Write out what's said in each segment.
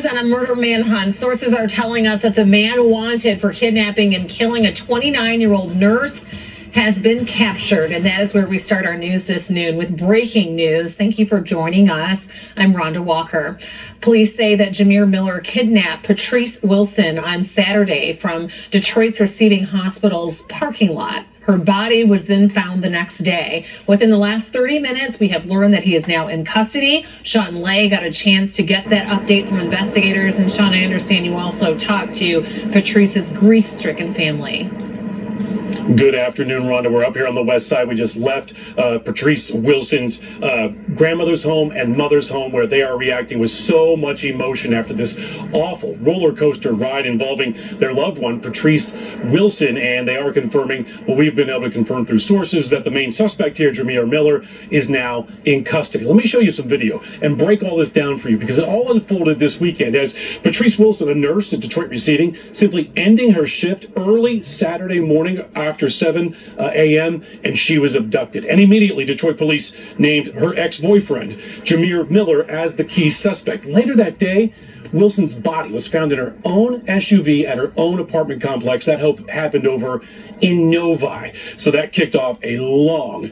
news on a murder manhunt. Sources are telling us that the man wanted for kidnapping and killing a 29-year-old nurse has been captured. And that is where we start our news this noon with breaking news. Thank you for joining us. I'm Rhonda Walker. Police say that Jameer Miller kidnapped Patrice Wilson on Saturday from Detroit's Receiving Hospital's parking lot. Her body was then found the next day. Within the last 30 minutes, we have learned that he is now in custody. Sean Lay got a chance to get that update from investigators. And Sean, I understand you also talked to Patrice's grief-stricken family. Good afternoon, Rhonda. We're up here on the west side. We just left Patrice Wilson's grandmother's home and mother's home, where they are reacting with so much emotion after this awful roller coaster ride involving their loved one, Patrice Wilson. And they are confirming what we've been able to confirm through sources, that the main suspect here, Jameer Miller, is now in custody. Let me show you some video and break all this down for you, because it all unfolded this weekend as Patrice Wilson, a nurse at Detroit Receiving, simply ending her shift early Saturday morning after 7 a.m. and she was abducted. And immediately Detroit police named her ex-boyfriend, Jameer Miller, as the key suspect. Later that day, Wilson's body was found in her own SUV at her own apartment complex. That happened over in Novi. So that kicked off a long,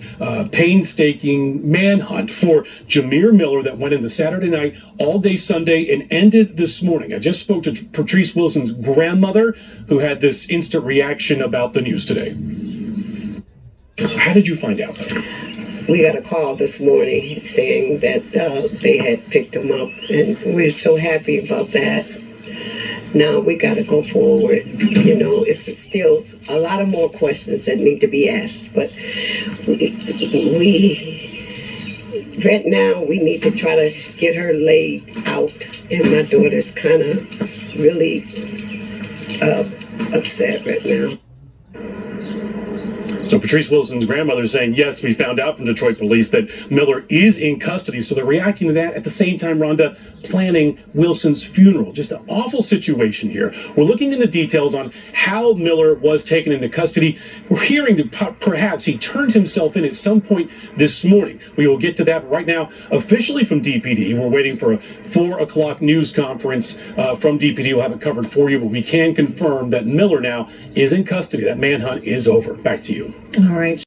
painstaking manhunt for Jameer Miller that went into Saturday night, all day Sunday, and ended this morning. I just spoke to Patrice Wilson's grandmother, who had this instant reaction about the news today. How did you find out? We got a call this morning saying that they had picked him up, and we're so happy about that. Now we got to go forward. You know, it's still a lot of more questions that need to be asked, but we right now we need to try to get her laid out, and my daughter's kind of really upset right now. So Patrice Wilson's grandmother is saying, yes, we found out from Detroit police that Miller is in custody. So they're reacting to that. At the same time, Rhonda, planning Wilson's funeral. Just an awful situation here. We're looking in the details on how Miller was taken into custody. We're hearing that perhaps he turned himself in at some point this morning. We will get to that. But right now, officially from DPD, we're waiting for a 4 o'clock news conference from DPD. We'll have it covered for you, but we can confirm that Miller now is in custody. That manhunt is over. Back to you. All right.